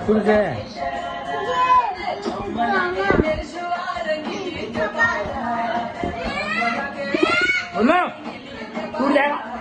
पुढचे बोलो टूट जाएगा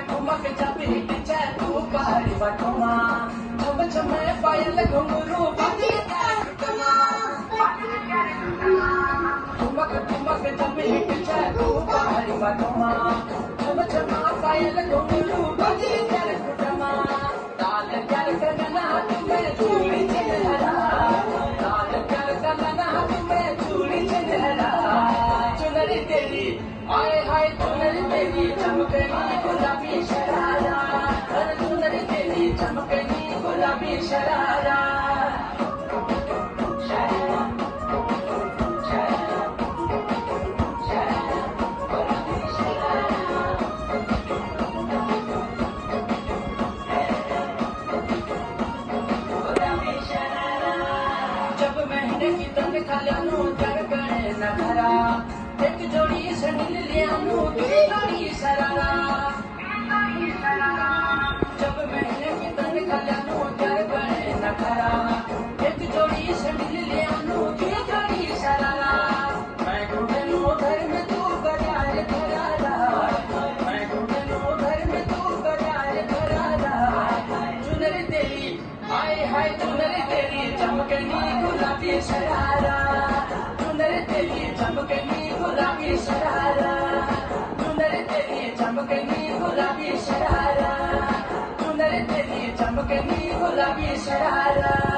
ठुमक जब हिट जाए तू पहाड़ी बटमा छम छम पायल घुंघरू बाजी टुकमा ठुमक जब हिट जाए तू पहाड़ी बटमा छम छम पायल घुंघरू बाजी टुकमा ताल कर करना तुम्हें चूड़ी चलहरा ताल कर करना तुम्हें चूड़ी चलहरा चुनरी तेरी आए हाय चुनरी तेरी चमकनी गुलाबी शरारा चुनरी तेरी चमकनी गुलाबी शरारा जब महीने की तन खालू जग गणे न धरा एक जोड़ी सनील लियानू दूरी जोड़ी शरारा जब महीने की तन खालू जग गणे न धरा एक जोड़ी सनील लियानू दूरी जोड़ी शरारा मैं घुटनू घर में तू बाजार धरारा मैं घुटनू घर में तू बाजार धरारा चुनरी तेरी आए हाय चुनरी तेरी चमकनी गुलाबी शरारा चुनरी तेरी चमकनी गुलाबी शरारा चुनरी तेरी चमकनी गुलाबी शरारा चुनरी तेरी चमकनी गुलाबी शरारा